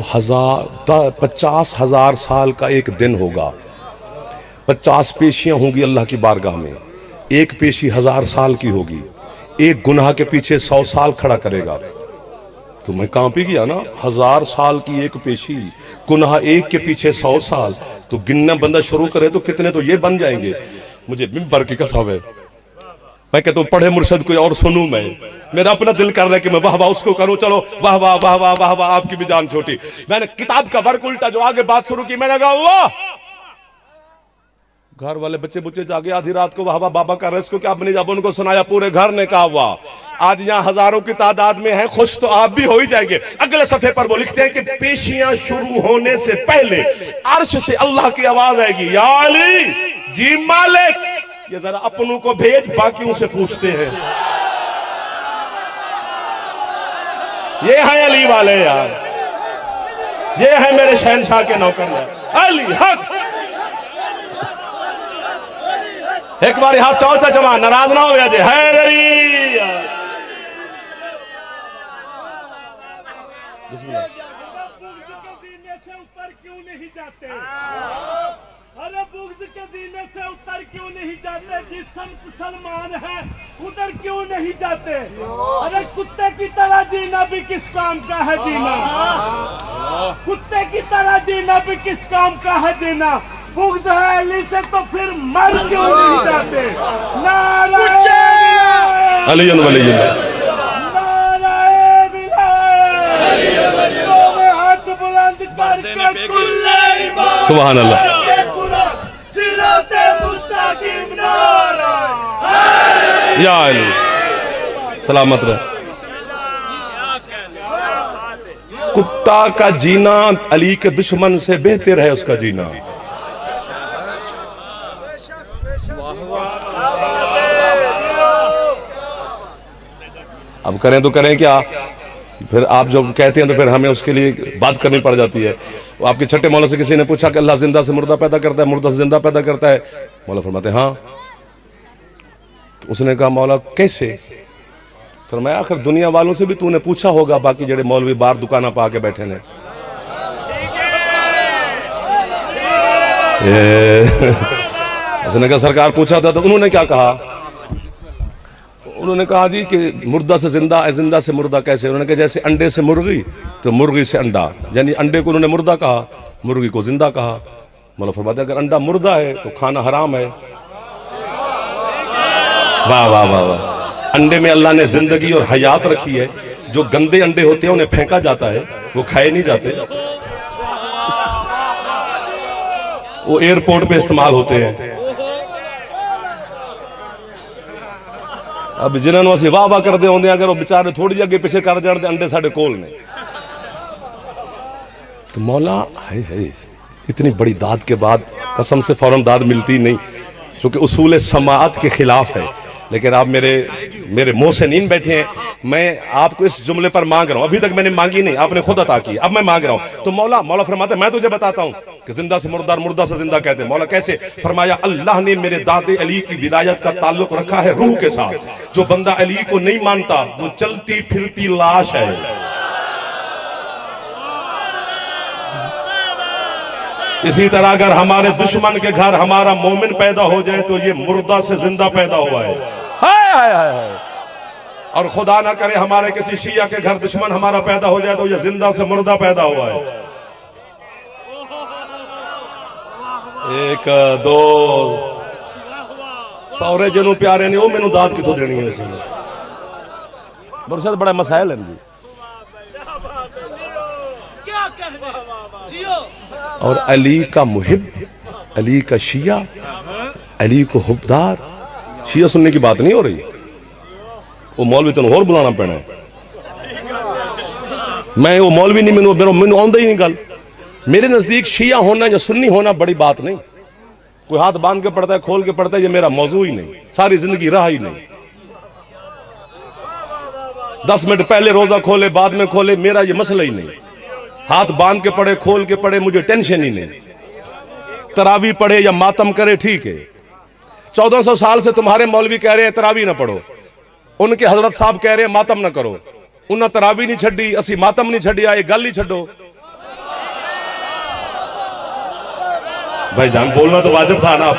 50,000 साल का एक दिन होगा। 50 पेशियां होंगी अल्लाह की बारगाह में, एक पेशी 1000 साल की होगी, एक गुनाह के पीछे 100 साल खड़ा करेगा। तो मैं कांप ही गया ना, 1000 साल की एक पेशी, गुनाह एक के पीछे 100 साल, तो गिनना बंदा शुरू करे तो कितने तो ये बन जाएंगे। मुझे मिंबर की कसम है, मैं कहता हूँ पढ़े मुर्शद कोई और सुनूं मैं, मेरा अपना दिल कर रहा है कि मैं वाह वाह उसको करूं, चलो वाह वाह वाह वाह वाह वाह, आपकी भी जान छोटी। मैंने किताब का वर्क उल्टा, जो आगे बात शुरू की मैंने कहा वाह। घर वाले बच्चे बुच्चे जागे आधी रात को वाह वाह बाबा कर रहे, इसको क्या बनी, जब उनको सुनाया पूरे घर ने कहा वाह। आज यहाँ हजारों की तादाद में है, खुश तो आप भी हो ही जाएंगे। अगले सफे पर वो लिखते हैं कि पेशियां शुरू होने से पहले अर्श से अल्लाह की आवाज आएगी, या अली जी मालिक, ये जरा अपनों को भेज, बाकियों से पूछते हैं। ये है अली वाले यार, ये है मेरे शहनशाह के नौकर अली हक। एक बार हाथ चौचा जमा, नाराज ना हो जाए। हैदरी क्यों नहीं जाते, अरे बुग़्ज़ के जीने से उतर क्यों नहीं जाते, जिस संत सलमान है उधर क्यों नहीं जाते। अरे कुत्ते की तरह जीना भी किस काम का है जीना, कुत्ते की तरह जीना भी किस काम का है जीना। बुग़्ज़ है अली से तो फिर मर क्यों नहीं जाते। नाराए अली वली, नाराए बिलाल, हाथ बुलंद करके कुल्ले इमाम, सुभान अल्लाह, या अली सलामत रहे। कुत्ता का जीना अली के दुश्मन से बेहतर है उसका जीना। अब करें तो करें क्या, फिर आप जब कहते हैं तो फिर हमें उसके लिए बात करनी पड़ जाती है। वो आपके छठे मौला से किसी ने पूछा कि अल्लाह जिंदा से मुर्दा पैदा करता है, मुर्दा से जिंदा पैदा करता है? मौला फरमाते हाँ। तो उसने कहा मौला कैसे? फरमाया आखिर दुनिया वालों से भी तूने पूछा होगा, बाकी जेड़े मौलवी बाहर दुकाना पा के बैठे ने। उसने कहा सरकार पूछा था तो उन्होंने क्या कहा? उन्होंने कहा जी कि मुर्दा से जिंदा, जिंदा से मुर्दा कैसे? उन्होंने कहा जैसे अंडे से मुर्गी तो मुर्गी से अंडा, यानी अंडे को उन्होंने मुर्दा कहा, मुर्गी को जिंदा कहा। मौला फरमाते अगर अंडा मुर्दा है तो खाना हराम है। वाह वाह वाह वाह। अंडे में अल्लाह ने जिंदगी और हयात रखी है। जो गंदे अंडे होते हैं उन्हें फेंका जाता है, वो खाए नहीं जाते, वो एयरपोर्ट पे इस्तेमाल होते हैं। अब जिन्होंने असी वाह वाह करते होंगे, अगर वो बेचारे थोड़ी अगे पीछे कर जाते अंडे साढ़े कोल ने। तो मौला है इतनी बड़ी दाद के बाद कसम से फौरन दाद मिलती नहीं, क्योंकि उसूल समाअत के खिलाफ है। लेकिन आप मेरे मुंह से नींद बैठे हैं, मैं आपको इस जुमले पर मांग रहा हूं। अभी तक मैंने मांगी नहीं, आपने खुद अता की, अब मैं मांग रहा हूं। तो मौला फरमाते मैं तुझे बताता हूं कि जिंदा से मुर्दा, मुर्दा से जिंदा कहते हैं। मौला कैसे? फरमाया अल्लाह ने मेरे दादे अली की विलायत का ताल्लुक रखा है रूह के साथ। जो बंदा अली को नहीं मानता वो चलती फिरती लाश है। इसी तरह अगर हमारे दुश्मन के घर हमारा मोमिन पैदा हो जाए तो ये मुर्दा से जिंदा पैदा हुआ है। हाय हाय हाय। और खुदा ना करे हमारे किसी शिया के घर दुश्मन हमारा पैदा हो जाए तो ये जिंदा से मुर्दा पैदा हुआ है। एक दो सौरे जिन्हों प्यारे ने वो मैनू दाद कितों देनी है? उसने बड़ा मसाइल है जी। और अली का मुहिब, अली का शिया, अली को हुब्दार, शिया सुनने की बात नहीं हो रही। वो मौलवी तेन होर बुलाना पैना है। मैं वो मौलवी नहीं, मैनू आउंदा ही नहीं गल। मेरे नजदीक शिया होना या सुन्नी होना बड़ी बात नहीं। कोई हाथ बांध के पढ़ता है, खोल के पढ़ता है, ये मेरा मौजू ही नहीं, सारी जिंदगी रहा ही नहीं। 10 मिनट पहले रोजा खोले बाद में खोले, मेरा ये मसला ही नहीं। हाथ बांध के पढ़े, खोल के पढ़े, मुझे टेंशन ही नहीं। तरावी पढ़े या मातम करे ठीक है। 1400 साल से तुम्हारे मौलवी कह रहे हैं तरावी ना पढ़ो, उनके हजरत साहब कह रहे हैं मातम ना करो। उन्हें तरावी नहीं छड़ी, असी मातम नहीं छड़िया, ये गल ही छड़ो। भाई जान बोलना तो वाजिब था ना।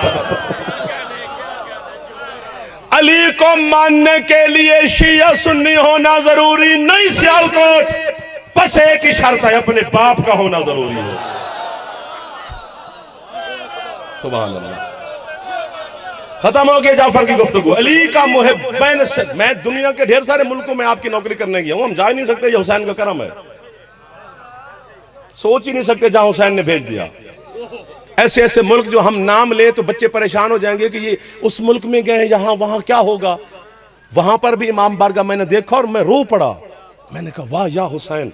अली को मानने के लिए शिया सुन्नी होना जरूरी नहीं सियालकोट, बस एक ही शर्त है, अपने बाप का होना जरूरी है। सुभान अल्लाह। खत्म हो गया जाफर की गुफ्तगू। अली का मुहिब। मैं दुनिया के ढेर सारे मुल्कों में आपकी नौकरी करने गया हूं, हम जा ही नहीं सकते, ये हुसैन का करम है। सोच ही नहीं सकते जहां हुसैन ने भेज दिया। ऐसे ऐसे मुल्क जो हम नाम ले तो बच्चे परेशान हो जाएंगे कि ये उस मुल्क में गए, यहां वहां क्या होगा। वहां पर भी इमाम बारगाह मैंने देखा और मैं रो पड़ा। मैंने कहा वाह या हुसैन,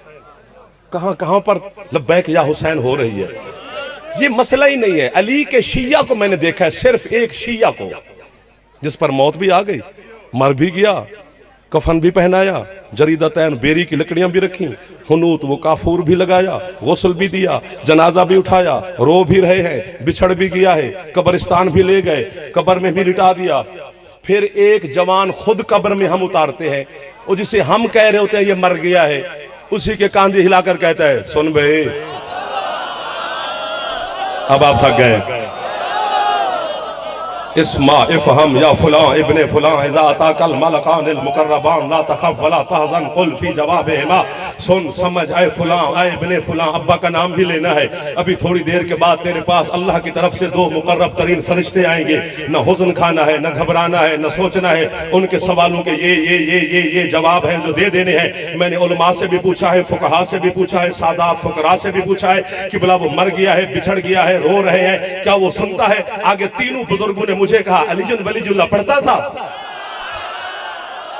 कहां कहां पर लब्बैक या हुसैन हो रही है। ये मसला ही नहीं है। अली के शिया को मैंने देखा है, सिर्फ एक शिया को, जिस पर मौत भी आ गई, मर भी गया, कफन भी पहनाया, जरीदतैन बेरी की लकड़ियां भी रखी, हुनूत वो काफूर भी लगाया, गुस्ल भी दिया, जनाजा भी उठाया, रो भी रहे हैं, बिछड़ भी गया है, कब्रिस्तान भी ले गए, कब्र में भी लिटा दिया। फिर एक जवान खुद कब्र में हम उतारते हैं, और जिसे हम कह रहे होते हैं ये मर गया है, उसी के कांधे हिलाकर कहता है सुन भाई अब आप थक गए। इस्मा इफ़हम या फुला इब्ने फुला इज़ा अताकल मलकानिल मुकर्रबान ला तखफ वला तहज़न कुल फी जवाबिहिमा। सुन समझ ऐ फुला ऐ इब्ने फुला, अब्बा का नाम भी लेना है। अभी थोड़ी देर के बाद तेरे पास अल्लाह की तरफ से 2 मुकर्रब तरीन फरिश्ते आएंगे। न हुज़्न खाना है, न घबराना है, न सोचना है। उनके सवालों के ये जवाब हैं जो दे देने हैं। मैंने उलमा से भी पूछा है, फुकहा से भी पूछा है, सादात फुकरा से भी पूछा है कि भला वो मर गया है, बिछड़ गया है, रो रहे हैं, क्या वो सुनता है? आगे तीनों बुजुर्गों ने मुझे कहा अलीजुन वलीजुल्लाह पढ़ता था?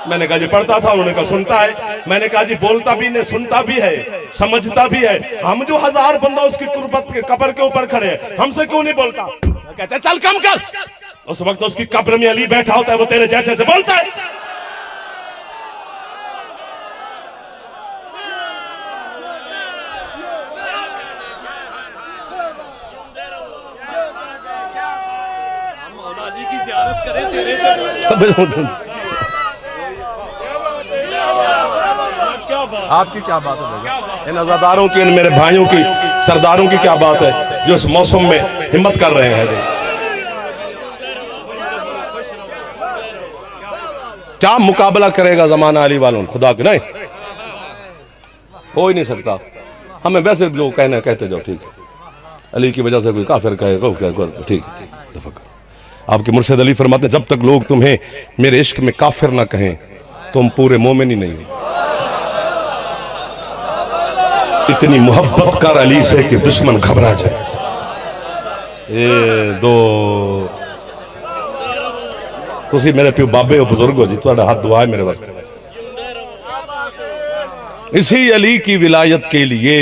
मैंने कहा जी पढ़ता था। उन्होंने कहा सुनता है? मैंने कहा जी बोलता भी नहीं, सुनता भी है, समझता भी है। हम जो 1000 बंदा उसकी कुर्बत के कब्र के ऊपर खड़े हैं, हमसे क्यों नहीं बोलता? कहते चल कम कर, उस वक्त उसकी कब्र में अली बैठा होता है, वो तेरे जैसे से बोलता है। अली की ज़ियारत करें तेरे आपकी क्या बात है? इन अज़ादारों की, इन मेरे भाइयों की, सरदारों की क्या बात है जो इस मौसम में हिम्मत कर रहे हैं। क्या मुकाबला करेगा जमाना अली वालों, खुदा के नहीं हो ही नहीं सकता। हमें वैसे लोग कहते जाओ ठीक है, अली की वजह से कोई काफिर कहे ठीक है। आपके मुर्शिद अली फरमाते हैं, जब तक लोग तुम्हें मेरे इश्क में काफिर ना कहें तुम पूरे मोमिन ही नहीं हो। इतनी मोहब्बत कर अली से कि दुश्मन घबरा जाए। ये दो तुसी मेरे प्यो बाबे हो, बुजुर्ग हो जी, थोड़ा हाथ दुआ है मेरे वास्ते। इसी अली की विलायत के लिए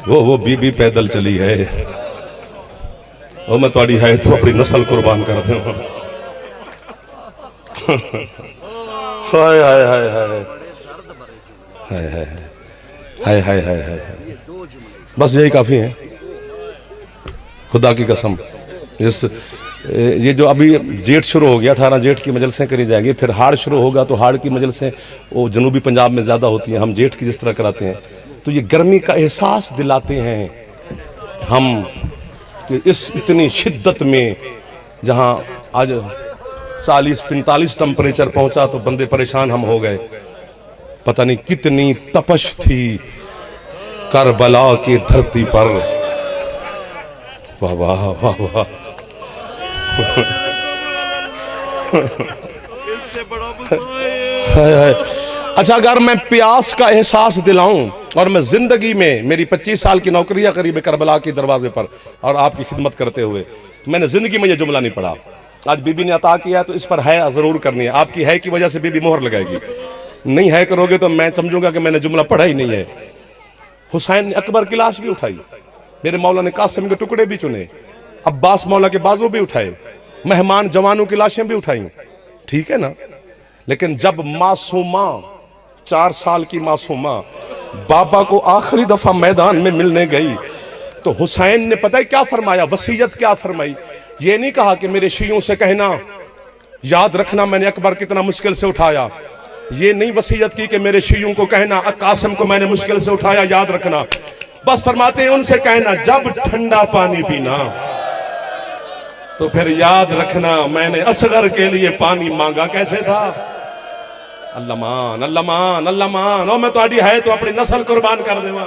वो बीबी पैदल चली है। वो मैं थोड़ी है तो अपनी नस्ल कुर्बान कर दूं। हाय हाय हाय हाय हाय हाय हाय हाय हाय, बस यही काफी है खुदा की कसम। ये जो अभी जेठ शुरू हो गया, 18 जेठ की मजलिसें करी जाएंगी, फिर हाड़ शुरू होगा तो हाड़ की मजलिसें वो जनूबी पंजाब में ज़्यादा होती हैं, हम जेठ की जिस तरह कराते हैं। तो ये गर्मी का एहसास दिलाते हैं हम कि इस इतनी शिद्दत में, जहाँ आज 40-45 टेम्परेचर पहुँचा तो बंदे परेशान हम हो गए। पता नहीं कितनी तपश थी करबला की धरती पर। वाह वाह वाह वाह। अच्छा, अगर मैं प्यास का एहसास दिलाऊं और मैं जिंदगी में मेरी 25 साल की नौकरियां करीब करबला के दरवाजे पर और आपकी खिदमत करते हुए, मैंने जिंदगी में ये जुमला नहीं पढ़ा। आज बीबी ने अता किया तो इस पर है जरूर करनी है। आपकी है की वजह से बीबी मोहर लगाएगी, नहीं है करोगे तो मैं समझूंगा कि मैंने जुमला पढ़ा ही नहीं है। हुसैन ने अकबर की लाश भी उठाई, मेरे मौला ने कासिम के टुकड़े भी चुने, अब्बास मौला के बाजू भी उठाए, मेहमान जवानों की लाशें भी उठाई, ठीक है ना। लेकिन जब मासूमा 4 साल की मासूमा बाबा को आखिरी दफा मैदान में मिलने गई तो हुसैन ने पता है क्या फरमाया, वसीयत क्या फरमाई। ये नहीं कहा कि मेरे शियों से कहना याद रखना मैंने अकबर कितना मुश्किल से उठाया, ये नहीं वसीयत की कि मेरे शियों को कहना कासिम को मैंने मुश्किल से उठाया याद रखना। बस फरमाते हैं उनसे कहना जब ठंडा पानी पीना तो फिर याद रखना मैंने असगर के लिए पानी मांगा कैसे था। अल्लामान अल्लामान अल्लामान। और मैं तो है तो अपनी नस्ल कुर्बान कर देवा।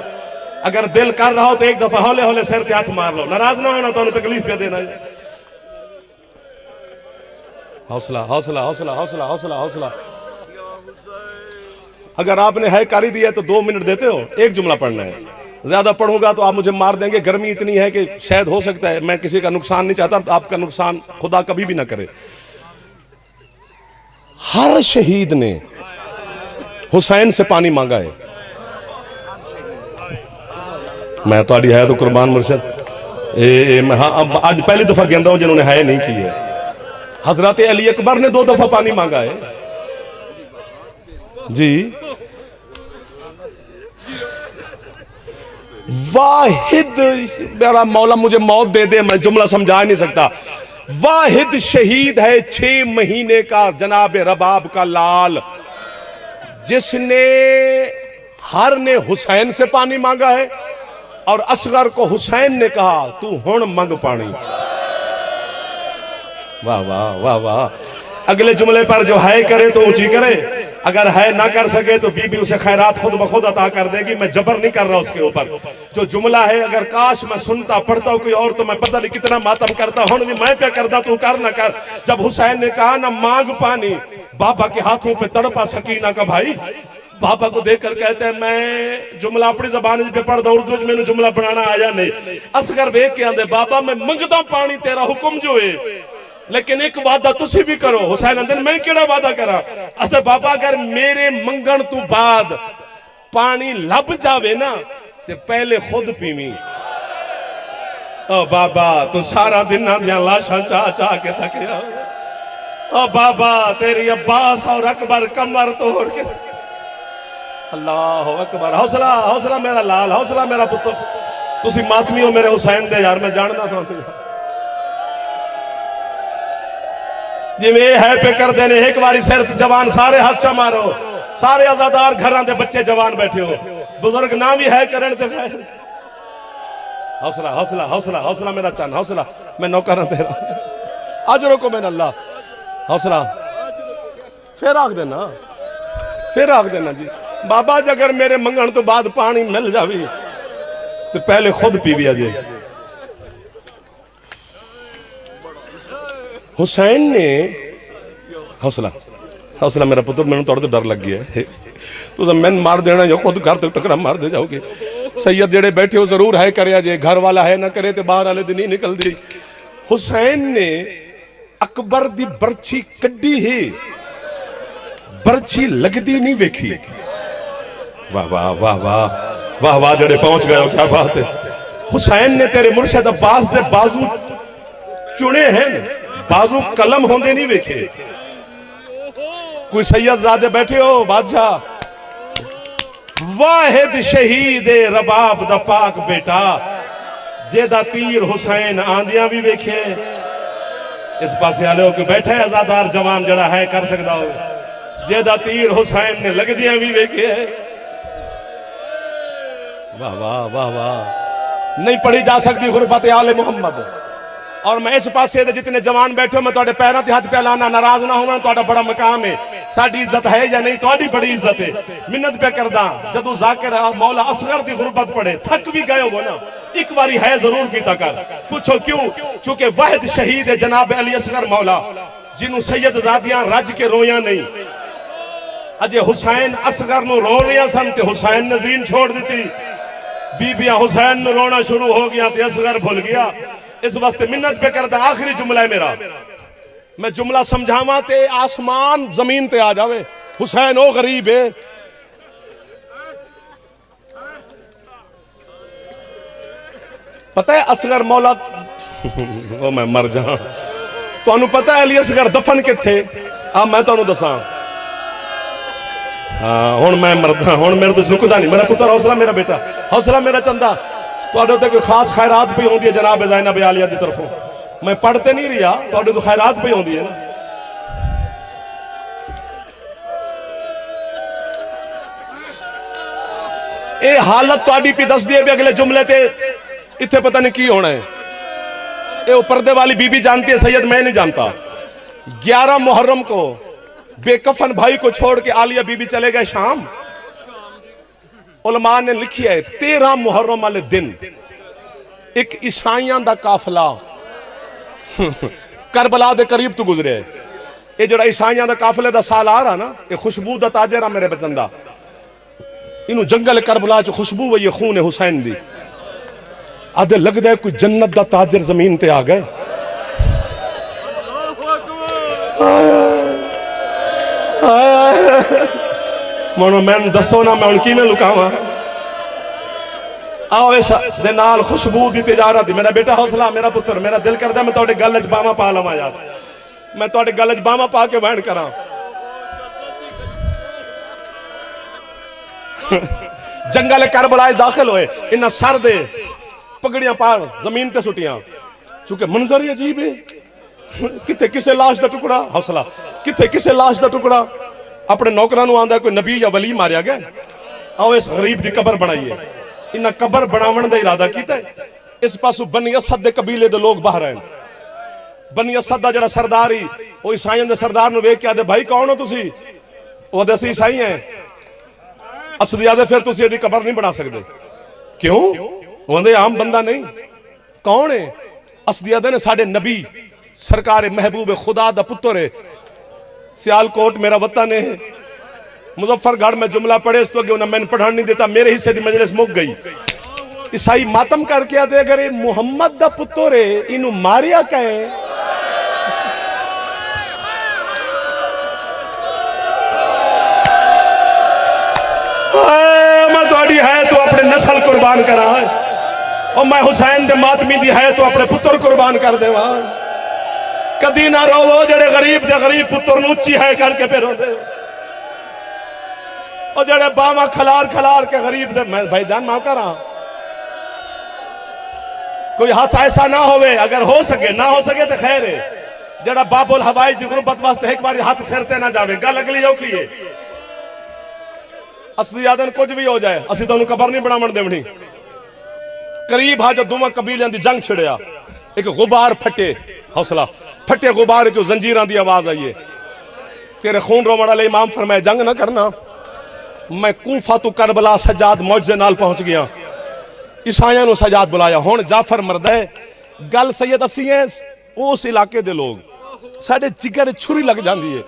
अगर दिल कर रहा हो तो एक दफा हौले हौले सिर पे हाथ मार लो, नाराज ना होना, तो तकलीफ पे देना। हौसला हौसला हौसला हौसला हौसला हौसला। अगर आपने है कारी दिया तो 2 मिनट देते हो, एक जुमला पढ़ना है। ज्यादा पढ़ूंगा तो आप मुझे मार देंगे। गर्मी इतनी है कि शायद हो सकता है, मैं किसी का नुकसान नहीं चाहता, आपका नुकसान खुदा कभी भी ना करे। हर शहीद ने हुसैन से पानी मांगा है। मैं तो है तो कुर्बान मुर्शिद मैं हाँ अब आज पहली दफा गिन रहा हूं जिन्होंने है नहीं की है। हजरत अली अकबर ने 2 दफा पानी मांगा है जी। वाहिद मेरा मौला मुझे मौत दे दे, मैं जुमला समझा नहीं सकता। वाहिद शहीद है 6 महीने का जनाब रबाब का लाल, जिसने हर ने हुसैन से पानी मांगा है और असगर को हुसैन ने कहा तू हुण मंग पानी। वाह वाह वाह वाह। अगले जुमले पर जो है करे तो ऊंची करे, अगर है ना कर सके तो बीबी उसे खैरात खुद ब खुद अता कर देगी। मैं जबर नहीं कर रहा उसके ऊपर। जो जुमला है अगर काश मैं सुनता पढ़ता कोई और तो मैं पता नहीं कितना मातम करता। हुण भी मैं पे करदा तू कर ना कर। जब हुसैन ने कहा ना मांग पानी, बाबा के हाथों पे तड़पा सकीना का भाई। बाबा को देखकर कहते हैं मैं जुमला अपनी जबान पे पढ़दा, उर्दू में मैंने जुमला बनाना आया नहीं। असगर वेख के आंदे बाबा मैं मंगदा पानी तेरा हुक्म जो है, लेकिन एक वादा तुसी भी करो। हुसैन अंदर मैं केड़ा वादा करा? अते बाबा अगर मेरे मंगण तू बाद पानी लब जावे ना ते पहले खुद पीवी। ओ बाबा तू सारा दिन दियां लाशां चा चा के थकिया। ओ बाबा तेरी अब्बास और अकबर कमर तोड़ के। अल्लाह अकबर। हौसला हौसला मेरा लाल, हौसला मेरा पुत्र। तुसी मातमी हो मेरे हुसैन दे यार, मैं जानना तुहानू। जिवें है पे कर देने एक बारी सिर जवान सारे हाथ चा मारो, सारे आजादार घरां दे बच्चे जवान बैठे हो, बुजुर्ग ना भी है करन ते हौसला हौसला हौसला हौसला मेरा चन, हौसला मैं नौकर हां तेरा। अजरों को मैंने अल्लाह हौसला। फिर आख देना, फिर आख देना जी बाबा जी अगर मेरे मंगण तो बाद पानी मिल जावी तो पहले खुद पीवी अजे। हुसैन ने हौसला हौसला मेरा पुत्र, मैंने थोड़ा तो डर लग गया है, तो मैंने मार देना जो खुद घर तो टकरा मार दे जाओगे। सैयद जेड़े बैठे हो जरूर है करे जे, घर वाला है ना करे तो बाहर वाले दिन नहीं निकलती। हुसैन ने अकबर दी बर्छी कड्डी ही, बर्छी लगती नहीं वेखी। वाह वाह वाह वाह वाह वाह जड़े पहुंच गए हो, क्या बात है। हुसैन ने तेरे मुर्शद अब्बास दे बाजू चुने हैं, बाजू कलम होंदे नहीं वेखे। कोई सैयद ज़ादे बैठे हो बादशाह, वाहिद शहीद रबाब दा पाक बेटा जेदा तीर हुसैन आंदियां भी वेखे। इस पासे आले हो के बैठे आजादार जवान जड़ा है कर सकता हो, जेदा तीर हुसैन ने लगदियां भी वेखे। वाह वाह वाह वाह। नहीं पढ़ी जा सकती गुरबत आले मोहम्मद। और मैं इस पासे दे जितने जवान बैठे हो, मैं तुहाडे पैरों ते हाथ फैलाना, नाराज ना होना, तुहाडा बड़ा मकाम है। साडी इज्जत है या नहीं, तुहाडी बड़ी इज्जत है। मिन्नत पे करदा जदों जाकिर मौला असगर दी गुरबत पड़े थक भी गए हो ना, एक बारी है जरूर कीता कर। पूछो क्यों? क्योंकि वाहिद शहीद है जनाब अली असगर मौला, जिन्हों सैयद ज़ादियां रज के रोया नहीं। अजे हुसैन असगर नु रो रही सन ते हुसैन ने ज़ीन छोड़ दी। बीबियां हुसैन नु रोना शुरू हो गया ते असगर भूल गया। इस वास्ते मिन्नत पे करदा, आखिरी जुमला है मेरा, मैं जुमला समझावा ते आसमान जमीन ते आ जावे। हुसैन ओ गरीब है, पता है असगर मौला ओ मैं मर जा। तुहानू पता है अली असगर दफन किथे? आ मैं तुहानू दसा। हाँ हुण मैं मरदा, हुण मेरे तो झुकदा नहीं। मेरा पुत्र हौसला मेरा बेटा, हौसला मेरा चंदा। तुहाडे ते कोई खास खैरात पई होंदी है जनाब ज़ैनब आलिया दी तरफों, मैं पढ़ते नहीं रहा, तुहाडे तो खैरात पई होंदी है ना। ये हालत तुहाडी पी दसदी है भी अगले जुमले ते इत्थे पता नहीं की होना है। ये पर्दे वाली बीबी जानती है, सैयद मैं नहीं जानता। 11 मुहर्रम को बेकफन भाई को छोड़ के आलिया बीबी चले गए शाम। उलमा ने लिखी है 13 मुहर्रम वाले दिन एक ईसाइयां दा काफिला करबला दे करीब तो गुजरे। ये जड़ा ईसाइयां दा काफिले दा सालार है ना, ये खुशबू दा ताजर है मेरे बचन दा। इनू जंगल करबला च खुशबू वही खून हुसैन दी। आधे लगदा है कोई जन्नत दा ताजर जमीन ते आ गए। मनो मैं दसो ना मैं किवें लुकावां। आओ इस दे नाल खुशबू दी तिजारत। मेरा बेटा हौसला मेरा पुत्र, मेरा दिल करदा मैं तुहाडे गल च बावां पा लवां यार, मैं तुहाडे गल च बावां पा के वहन करां। जंगल करबला दाखिल होए, इन्ना सर दे पगड़ियां पार जमीन ते सुटियां, चूंकि मंजर ही अजीब है। किथे किसे लाश दा टुकड़ा, हौसला किथे किसे लाश दा टुकड़ा। अपने नौकरां नूं आंदा कोई नबी या वली मारिया गया। आओ इस गरीब दी कबर बनाइए। इन्ना कबर बनावन दा इरादा कीता। इस पासों बनी असद दे कबीले दे लोग बाहर आए। बनी असद दा जड़ा सरदार ही वो ईसाइयां दे सरदार नूं वेख के आदे भाई कौन हो तुसी? वो आदे असीं ईसाई हैं। असद आदे फिर तुसी इहदी कबर नहीं बना सकदे। क्यों? वो आंदे आम बंदा नहीं। कौन है? असद आदे ने साडे नबी सरकार महबूब खुदा दा पुत्र है। सियालकोट मेरा वतन है। मुजफ्फरगढ़ में जुमला पढ़े इस तो अगे उन्हें मैंने पढ़ान नहीं देता, मेरे हिस्से की मजलिस मुक गई। ईसाई मातम करके आते अगर ये मुहम्मद दा पुत्र है इनू मारिया कहे। मैं थोड़ी है तो अपने नस्ल कुर्बान करा। और मैं हुसैन दे मातमी दी है तो अपने पुत्र कुर्बान कर देवा। कदी ना रोवो जेड़े गरीब दे गरीब पुत्र नूं उच्ची है करके पे रोंदे और जेड़े बावा खलार खलार के गरीब दे। मैं भाईजान माफ करा, कोई हाथ ऐसा ना होवे, अगर हो सके ना हो सके तो खैर है। जेड़ा बाबुल हवाई दी गुरबत वास्ते एक बार हाथ सिर ते ना जावे, गल अगली औखी है। असली आदन कुछ भी हो जाए असि तो कबर नहीं बनावन देवनी। करीब हा जो दोवां कबीलियां दी जंग छिड़िया, एक गुबार फटे, हौसला फटे गुबार जो जंजीरां दी आवाज आई है, तेरे खून रोवण वाले इमाम फरमाए जंग ना करना। मैं कूफा तू करबला सजाद मौजे नाल पहुंच गया, ईसाइयां नु सजाद बुलाया। हुण जाफर मरदा है, गल सैयद असी है उस इलाके दे लोग, साडे जिगर छुरी लग जाती है।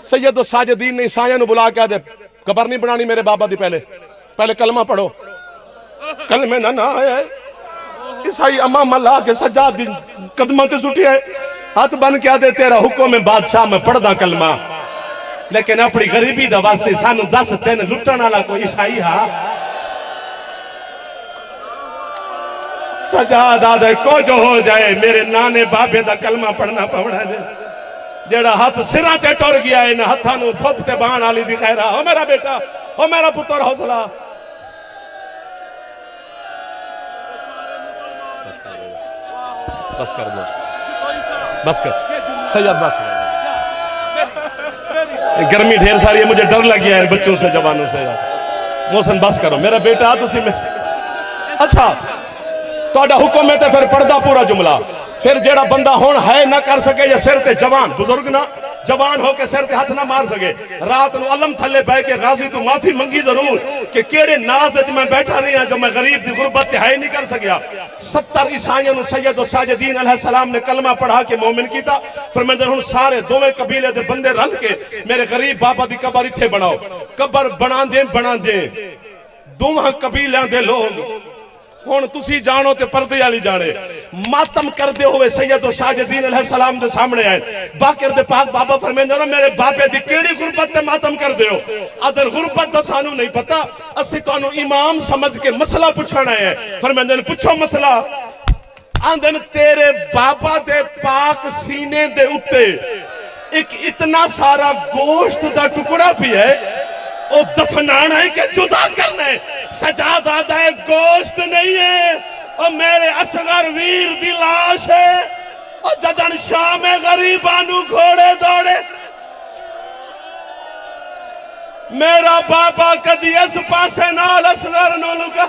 सैयद साजिदीन ने ईसाइयां नु बुला के दे कबर नहीं बनानी मेरे बाबा दी, पहले कलमा पढ़ो। कलमे ना आया ईसाई अमामा ला के सजाद दी कदमां ते सुटी है, हाथ बन के आदे तेरा हुक्म है बादशाह मैं पढ़दा कलमा, लेकिन अपनी गरीबी दा वास्ते सानू 10 दिन लुटण वाला कोई ईसाई हा। सजाद आदे को जो हो जाए मेरे नाने बाबे दा कलमा पढ़ना पवना जे। जेड़ा हाथ सिरा ते टुर गया इन हत्थां नू थुप ते बाण वाली दी खैरा। ओ मेरा बेटा, ओ मेरा पुत्र, हौसला। बस कर दो, बस कर सैयद, बस। गर्मी ढेर सारी है, मुझे डर लग गया है बच्चों से जवानों से यार। मोहसिन बस करो मेरा बेटा, तुसी में अच्छा तोड़ा हुक्म है तो फिर पढ़दा पूरा जुमला। फिर जेड़ा बंदा हुण है ना कर सके या सिर ते जवान बुजुर्ग ना जवान होके सिर ते हाथ ना मार सके, रात नू अलम थले बह के गाजी तू माफी मंगी जरूर कि केड़े नाज विच मैं बैठा नहीं हां जो मैं गरीब दी गुरबत ते है नहीं कर सकिया। 70 ईसाइयां नू सैयद और साजिदीन अलैहिस्सलाम ने कलमा पढ़ा के मोमिन कीता। फरमांदे हुण सारे दोवें कबीले दे बंदे रल के मेरे गरीब बाबा दी कबर इत्थे बनाओ। कबर बना दे दोवां कबीलियां दे लोग हुण तुसी जानो ते पर्दे वाली जाने मातम करदे हुए सैयद और साजिदीन अलैहिस्सलाम दे सामने आए। बाकर दे पाक बाबा फरमांदे ने मेरे बाबे दी केड़ी गुरबत ते मातम करदे हो? अदर गुरबत दा सानू नहीं पता, असि तुहानू इमाम समझ के मसला पुछण आए हैं। फरमांदे ने पुछो मसला। आंदे ने तेरे बाबा दे पाक सीने दे उत्ते एक इतना सारा गोश्त दा टुकड़ा भी है, ओ दफनाना है कि जुदा करना है? सजाद आदा है गोश्त नहीं है, और मेरे असगर वीर दी लाश है। और जदन शाम गरीबानू घोड़े दौड़े मेरा बाबा कदी इस पासे नाल असगर नो लुका